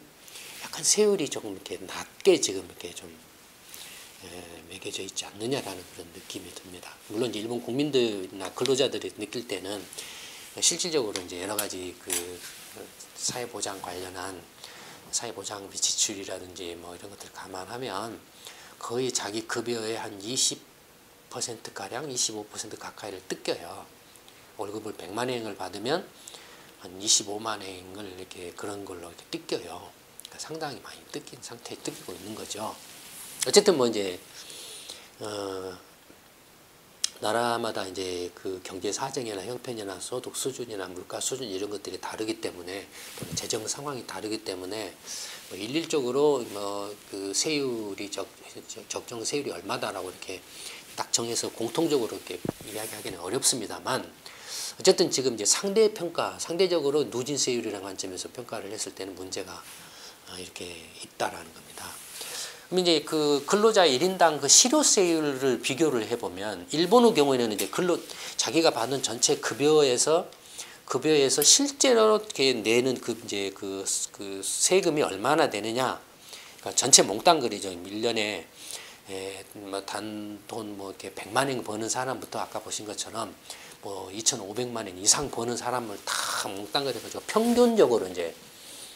Speaker 1: 약간 세율이 조금 이렇게 낮게 지금 이렇게 좀 매겨져 있지 않느냐라는 그런 느낌이 듭니다. 물론 이제 일본 국민들이나 근로자들이 느낄 때는 실질적으로 이제 여러 가지 그 사회보장 관련한 사회보장비 지출이라든지 뭐 이런 것들을 감안하면 거의 자기 급여의 한 20%가량 25% 가까이를 뜯겨요. 월급을 100만 엔을 받으면 한 25만 엔을 이렇게 그런 걸로 이렇게 뜯겨요. 그러니까 상당히 많이 뜯긴 상태에 뜯기고 있는 거죠. 어쨌든 뭐 이제 나라마다 이제 그 경제 사정이나 형편이나 소득 수준이나 물가 수준 이런 것들이 다르기 때문에 재정 상황이 다르기 때문에 뭐 일률적으로 뭐 그 세율이 적정 세율이 얼마다라고 이렇게 딱 정해서 공통적으로 이렇게 이야기하기는 어렵습니다만 어쨌든 지금 이제 상대적으로 누진 세율이라는 관점에서 평가를 했을 때는 문제가 이렇게 있다라는 겁니다. 그럼 이제 그 근로자 1인당 그 실효세율을 비교를 해보면 일본의 경우에는 이제 자기가 받는 전체 급여에서 실제로 이렇게 내는 그 이제 그 세금이 얼마나 되느냐, 그러니까 전체 몽땅 그리죠. 1년에 뭐 단돈 뭐 이렇게 100만 원 버는 사람부터 아까 보신 것처럼 뭐 2,500만 원 이상 버는 사람을 다 몽땅 그려가지고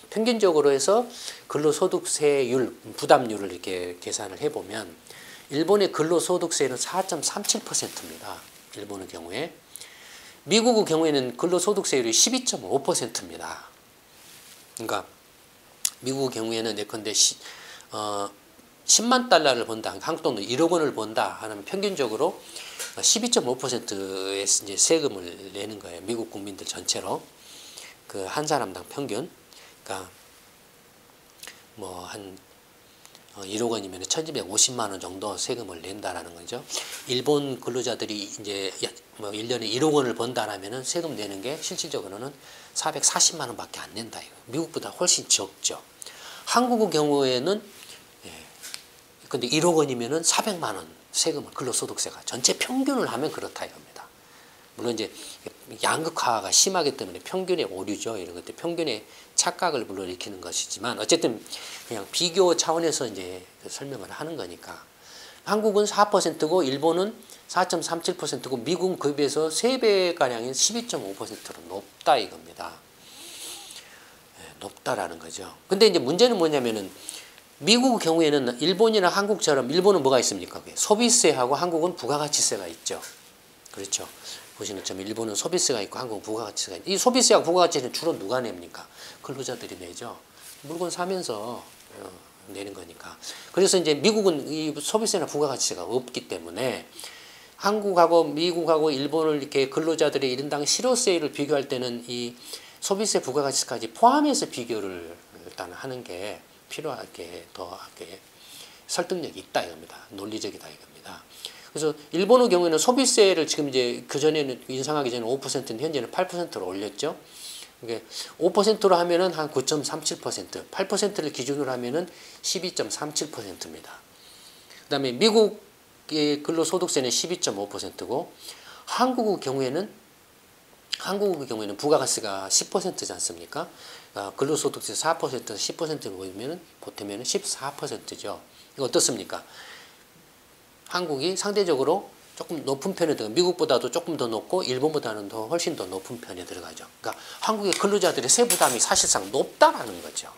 Speaker 1: 평균적으로 해서 근로소득세율, 부담률을 이렇게 계산을 해보면 일본의 근로소득세는 4.37%입니다. 일본의 경우에. 미국의 경우에는 근로소득세율이 12.5%입니다. 그러니까 미국의 경우에는 예컨대 10만 달러를 번다, 한국 돈으로 1억 원을 번다 하면 평균적으로 12.5%의 이제 세금을 내는 거예요. 미국 국민들 전체로. 그 한 사람당 평균. 그러니까 뭐 한 1억 원이면 1,250만 원 정도 세금을 낸다라는 거죠. 일본 근로자들이 이제 뭐 1년에 1억 원을 번다라면은 세금 내는 게 실질적으로는 440만 원밖에 안 낸다. 미국보다 훨씬 적죠. 한국의 경우에는 근데 1억 원이면은 400만 원 세금을 근로소득세가 전체 평균을 하면 그렇다 이겁니다. 물론 이제 양극화가 심하기 때문에 평균의 오류죠. 이런 것들 평균의 착각을 불러일으키는 것이지만 어쨌든 그냥 비교 차원에서 이제 설명을 하는 거니까 한국은 4%고 일본은 4.37%고 미국은 그에 비해서 3배가량인 12.5%로 높다 이겁니다. 높다라는 거죠. 근데 이제 문제는 뭐냐면은 미국의 경우에는 일본이나 한국처럼 일본은 뭐가 있습니까? 소비세하고 한국은 부가가치세가 있죠. 그렇죠. 보시는 것처럼 일본은 소비세가 있고 한국은 부가가치세가 있고 이 소비세와 부가가치세는 주로 누가 냅니까? 근로자들이 내죠. 물건 사면서 내는 거니까. 그래서 이제 미국은 이 소비세나 부가가치세가 없기 때문에 한국하고 미국하고 일본을 이렇게 근로자들의 1인당 실효세율을 비교할 때는 이 소비세 부가가치세까지 포함해서 비교를 일단 하는 게 필요하게 더 이렇게 설득력이 있다 이겁니다. 논리적이다 이겁니다. 그래서 일본의 경우에는 소비세를 지금 이제 그 전에는 인상하기 전에 5%인데 현재는 8%로 올렸죠. 이게 5%로 하면은 한 9.37%, 8%를 기준으로 하면은 12.37%입니다. 그다음에 미국의 근로소득세는 12.5%고 한국의 경우에는 부가가치가 10%지 않습니까? 근로소득세 4%에서 10%를 보면은 보태면은 14%죠. 이거 어떻습니까? 한국이 상대적으로 조금 높은 편에 들어가, 미국보다도 조금 더 높고 일본보다는 더 훨씬 더 높은 편에 들어가죠. 그러니까 한국의 근로자들의 세부담이 사실상 높다라는 거죠.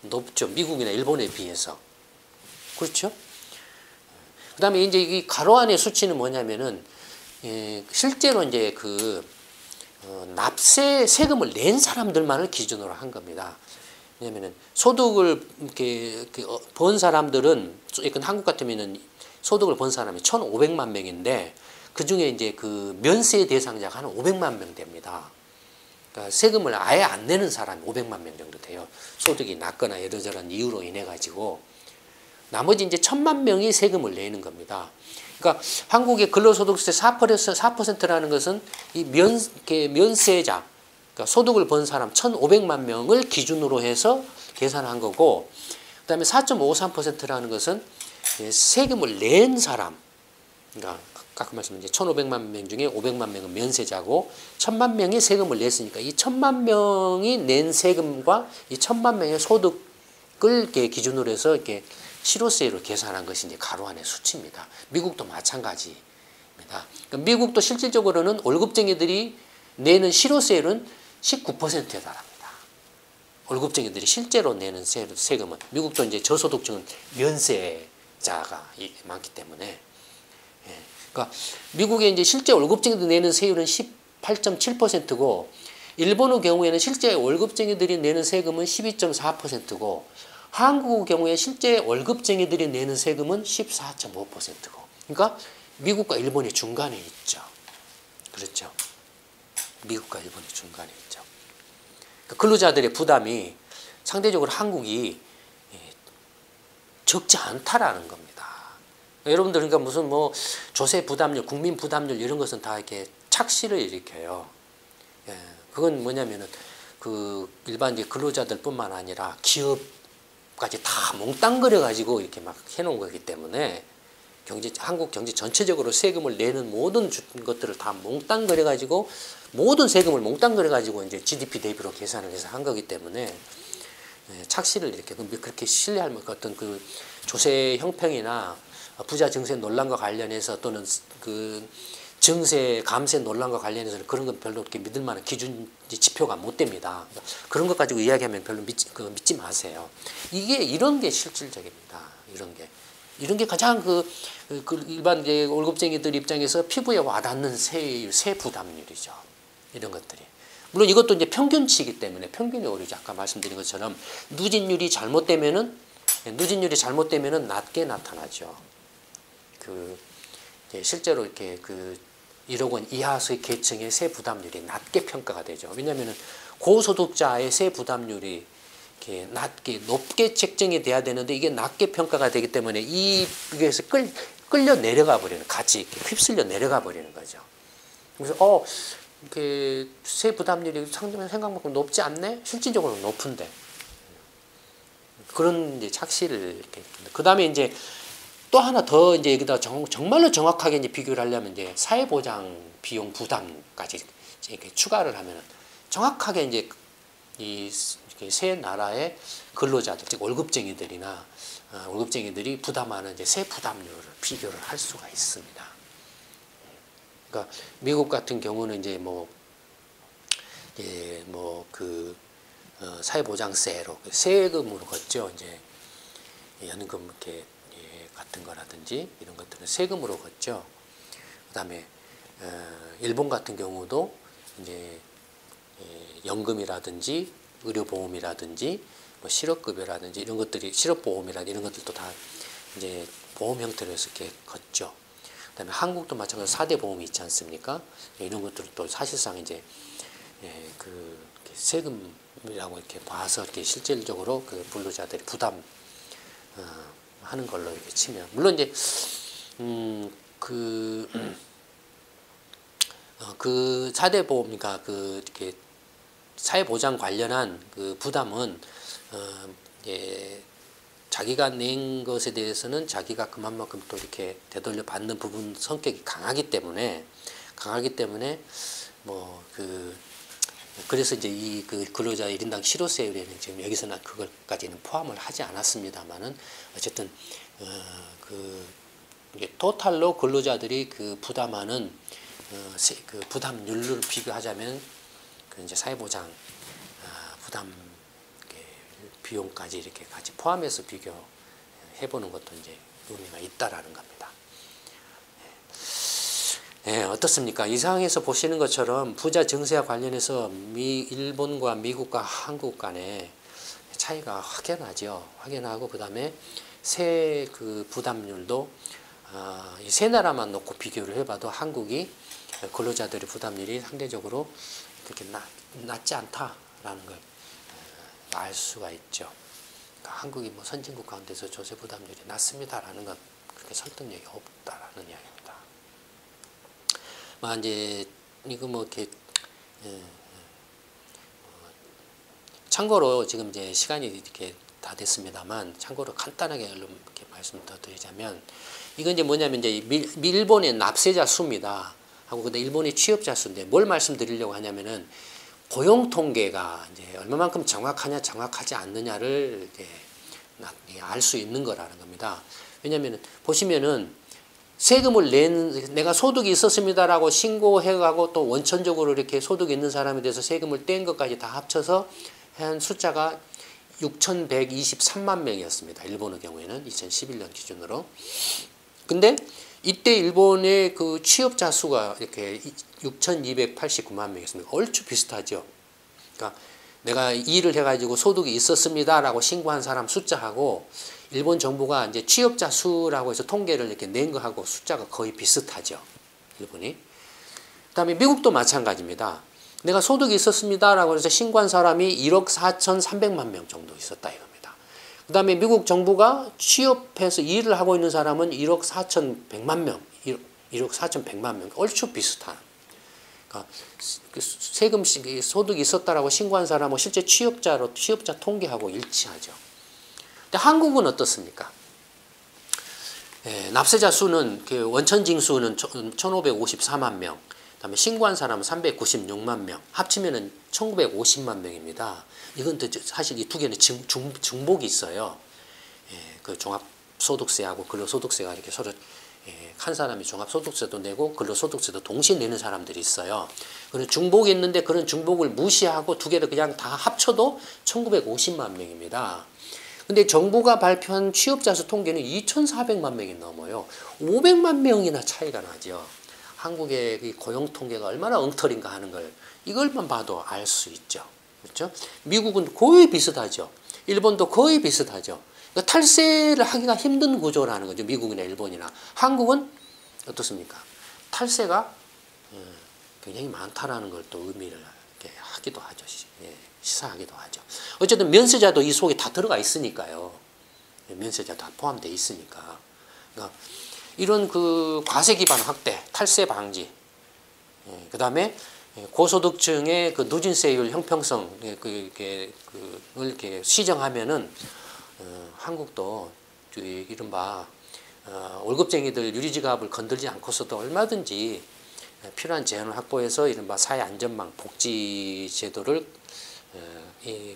Speaker 1: 높죠. 미국이나 일본에 비해서. 그렇죠? 그 다음에 이제 이 가로 안의 수치는 뭐냐면은, 실제로 이제 세금을 낸 사람들만을 기준으로 한 겁니다. 왜냐면은 소득을 이렇게 번 사람들은, 한국 같으면은 소득을 번 사람이 1,500만 명인데, 그 중에 이제 그 면세 대상자가 한 500만 명 됩니다. 그러니까 세금을 아예 안 내는 사람이 500만 명 정도 돼요. 소득이 낮거나 이러저런 이유로 인해 가지고. 나머지 이제 1,000만 명이 세금을 내는 겁니다. 그러니까 한국의 근로소득세 4%라는 것은 이 면세자, 그러니까 소득을 번 사람 1,500만 명을 기준으로 해서 계산한 거고, 그 다음에 4.53%라는 것은 세금을 낸 사람, 그러니까 아까 말씀드린 이제 1,500만 명 중에 500만 명은 면세자고 1,000만 명이 세금을 냈으니까 이 1,000만 명이 낸 세금과 이 1,000만 명의 소득을 이렇게 기준으로 해서 이렇게 실효세로 계산한 것이 이제 가로 안의 수치입니다. 미국도 마찬가지입니다. 그러니까 미국도 실질적으로는 월급쟁이들이 내는 실효세율은 19%에 달합니다. 월급쟁이들이 실제로 내는 세금은, 미국도 이제 저소득층은 면세자가 많기 때문에, 그러니까 미국의 이제 실제 월급쟁이들이 내는 세율은 18.7%고, 일본의 경우에는 실제 월급쟁이들이 내는 세금은 12.4%고, 한국의 경우에 실제 월급쟁이들이 내는 세금은 14.5%고, 그러니까 미국과 일본이 중간에 있죠. 그렇죠. 미국과 일본이 중간에 있죠. 그러니까 근로자들의 부담이 상대적으로 한국이 적지 않다라는 겁니다. 여러분들 그러니까 무슨 뭐 조세 부담률, 국민 부담률 이런 것은 다 이렇게 착시를 일으켜요. 그건 뭐냐면은 그 일반 이제 근로자들뿐만 아니라 기업까지 다 몽땅 그려 가지고 이렇게 막 해놓은 거기 때문에 한국 경제 전체적으로 세금을 내는 모든 것들을 다 몽땅 그려 가지고 모든 세금을 몽땅 그려 가지고 이제 GDP 대비로 계산을 해서 한 거기 때문에 착시를 이렇게 그렇게 신뢰할 만큼 어떤 그 조세 형평이나 부자 증세 논란과 관련해서 또는 그 증세 감세 논란과 관련해서는 그런 건 별로 그렇게 믿을 만한 기준 지표가 못 됩니다. 그런 것 가지고 이야기하면 별로 믿지 마세요. 이런 게 실질적입니다. 이런 게 가장 그 일반 이제 월급쟁이들 입장에서 피부에 와닿는 세 부담률이죠. 이런 것들이. 물론 이것도 이제 평균치이기 때문에 평균이 오르죠. 아까 말씀드린 것처럼 누진율이 잘못되면은 낮게 나타나죠. 실제로 이렇게 1억 원 이하의 계층의 세 부담률이 낮게 평가가 되죠. 왜냐하면 고소득자의 세 부담률이 이렇게 높게 책정이 돼야 되는데 이게 낮게 평가가 되기 때문에 이게서 끌려 내려가 버리는, 같이 이렇게 휩쓸려 내려가 버리는 거죠. 그래서 이렇게 세 부담률이 생각만큼 높지 않네? 실질적으로 높은데. 그런 이제 착시를 이렇게. 그 다음에 이제 또 하나 더 이제 여기다 정말로 정확하게 이제 비교를 하려면 이제 사회보장 비용 부담까지 이렇게 추가를 하면 정확하게 이제 이 세 나라의 근로자들, 즉 월급쟁이들이 부담하는 이제 세 부담률을 비교를 할 수가 있습니다. 그러니까 미국 같은 경우는 이제 사회보장세로 세금으로 걷죠. 이제 연금 이렇게 같은 거라든지 이런 것들은 세금으로 걷죠. 그다음에 일본 같은 경우도 이제 연금이라든지 의료보험이라든지 뭐 실업급여라든지 이런 것들이 실업보험이라든지 이런 것들도 다 이제 보험 형태로 해서 이렇게 걷죠. 그다음에 한국도 마찬가지로 4대 보험이 있지 않습니까? 이런 것들도 사실상 이제 세금이라고 이렇게 봐서 이렇게 실질적으로 그 근로자들이 부담 하는 걸로 이렇게 치면, 물론 이제 그 4대 보험이니까 이렇게 사회보장 관련한 그 부담은 자기가 낸 것에 대해서는 자기가 그만큼 또 이렇게 되돌려 받는 부분 성격이 강하기 때문에 그래서 이제 이 그 근로자 1인당 실효세율에는 지금 여기서는 그것까지는 포함을 하지 않았습니다만은 어쨌든 그 이게 토탈로 근로자들이 그 부담하는 그 부담률을 비교하자면 그 이제 사회보장 부담 비용까지 이렇게 같이 포함해서 비교해보는 것도 이제 의미가 있다라는 겁니다. 예, 어떻습니까? 이 상황에서 보시는 것처럼 부자 증세와 관련해서 일본과 미국과 한국 간에 차이가 확연하죠. 확연하고 그 다음에 세 그 부담률도 이 세 나라만 놓고 비교를 해봐도 한국이 근로자들의 부담률이 상대적으로 그렇게 낮지 않다라는 걸 알 수가 있죠. 그러니까 한국이 뭐 선진국 가운데서 조세 부담률이 낮습니다라는 건 그렇게 설득력이 없다라는 이야기입니다. 이제 이거 뭐 이렇게 참고로 지금 이제 시간이 이렇게 다 됐습니다만 참고로 간단하게 이렇게 말씀 더 드리자면 이건 이제 뭐냐면 이제 일본의 납세자 수입니다. 하고 근데 일본의 취업자 수인데 뭘 말씀드리려고 하냐면은 고용 통계가 이제 얼마만큼 정확하냐 정확하지 않느냐를 이제 알 수 있는 거라는 겁니다. 왜냐면은 보시면은 세금을 내가 소득이 있었습니다라고 신고해가고 또 원천적으로 이렇게 소득이 있는 사람에 대해서 세금을 뗀 것까지 다 합쳐서 한 숫자가 6,123만 명이었습니다. 일본의 경우에는 2011년 기준으로. 근데 이때 일본의 그 취업자 수가 이렇게 6,289만 명이었습니다. 얼추 비슷하죠. 그러니까 내가 일을 해가지고 소득이 있었습니다라고 신고한 사람 숫자하고 일본 정부가 이제 취업자 수라고 해서 통계를 이렇게 낸 거하고 숫자가 거의 비슷하죠. 일본이. 그다음에 미국도 마찬가지입니다. 내가 소득이 있었습니다라고 해서 신고한 사람이 1억 4,300만 명 정도 있었다 이겁니다. 그다음에 미국 정부가 취업해서 일을 하고 있는 사람은 1억 4,100만 명, 1억 4,100만 명, 얼추 비슷한. 그러니까 세금 소득이 있었다라고 신고한 사람은 실제 취업자 통계하고 일치하죠. 근데 한국은 어떻습니까? 납세자 수는 원천 징수는 1,554만 명, 그다음에 신고한 사람은 396만 명, 합치면은 1,950만 명입니다. 이건 사실 이 두 개는 중복이 있어요. 그 종합소득세하고 근로소득세가 이렇게 서로 한 사람이 종합소득세도 내고 근로소득세도 동시에 내는 사람들이 있어요. 그런 중복이 있는데 그런 중복을 무시하고 두 개를 그냥 다 합쳐도 1,950만 명입니다. 근데 정부가 발표한 취업자 수 통계는 2,400만 명이 넘어요. 500만 명이나 차이가 나죠. 한국의 이 고용 통계가 얼마나 엉터리인가 하는 걸 이걸만 봐도 알 수 있죠. 그렇죠? 미국은 거의 비슷하죠. 일본도 거의 비슷하죠. 그러니까 탈세를 하기가 힘든 구조라는 거죠. 미국이나 일본이나. 한국은 어떻습니까? 탈세가 굉장히 많다라는 걸 또 의미를 이렇게 하기도 하죠. 시사하기도 하죠. 어쨌든 면세자도 이 속에 다 들어가 있으니까요. 면세자 다 포함되어 있으니까. 그러니까 이런 그 과세 기반 확대, 탈세 방지, 그 다음에 고소득층의 그 누진세율 형평성, 이렇게 시정하면은 한국도 이른바 월급쟁이들 유리지갑을 건들지 않고서도 얼마든지 필요한 재원을 확보해서 이른바 사회안전망 복지 제도를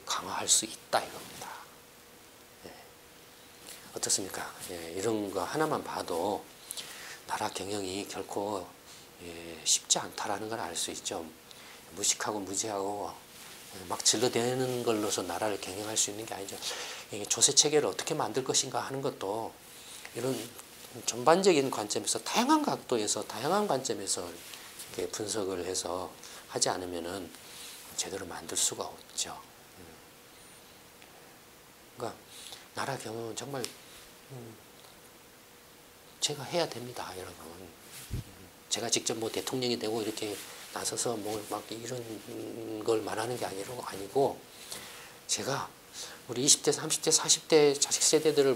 Speaker 1: 강화할 수 있다 이겁니다. 어떻습니까? 이런 거 하나만 봐도 나라 경영이 결코 쉽지 않다라는 걸 알 수 있죠. 무식하고 무지하고 막 질러대는 걸로서 나라를 경영할 수 있는 게 아니죠. 조세 체계를 어떻게 만들 것인가 하는 것도 이런 전반적인 관점에서 다양한 각도에서 다양한 관점에서 이렇게 분석을 해서 하지 않으면은 제대로 만들 수가 없죠. 그러니까 나라 경영은 정말 제가 해야 됩니다, 여러분. 제가 직접 뭐 대통령이 되고 이렇게 나서서 뭐 막 이런 걸 말하는 게 아니고 제가 우리 20대, 30대, 40대 자식 세대들을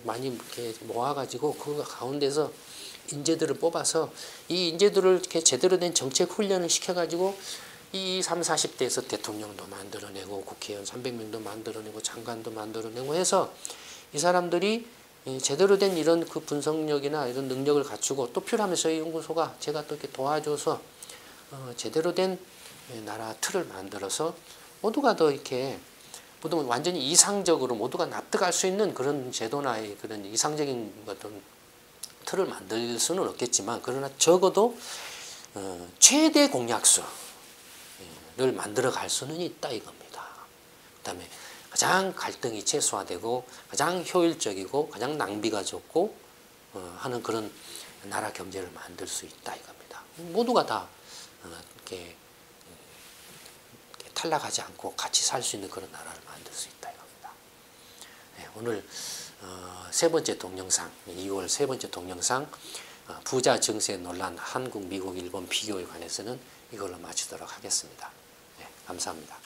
Speaker 1: 많이 이렇게 모아가지고 그 가운데서 인재들을 뽑아서 이 인재들을 이렇게 제대로 된 정책 훈련을 시켜가지고 이 30, 40대에서 대통령도 만들어내고 국회의원 300명도 만들어내고 장관도 만들어내고 해서 이 사람들이 제대로 된 이런 그 분석력이나 이런 능력을 갖추고 또 필요하면 저희 연구소가 제가 또 이렇게 도와줘서 제대로 된 나라 틀을 만들어서 모두가 더 이렇게 모두 완전히 이상적으로 모두가 납득할 수 있는 그런 제도나 그런 이상적인 어떤 틀을 만들 수는 없겠지만, 그러나 적어도 최대 공약수를 만들어 갈 수는 있다 이겁니다. 그 다음에 가장 갈등이 최소화되고 가장 효율적이고 가장 낭비가 적고 하는 그런 나라 경제를 만들 수 있다 이겁니다. 모두가 다 이렇게 탈락하지 않고 같이 살 수 있는 그런 나라를 만들 수 있다 이겁니다. 네, 오늘 세 번째 동영상, 2월 세 번째 동영상, 부자 증세 논란 한국, 미국, 일본 비교에 관해서는 이걸로 마치도록 하겠습니다. 네, 감사합니다.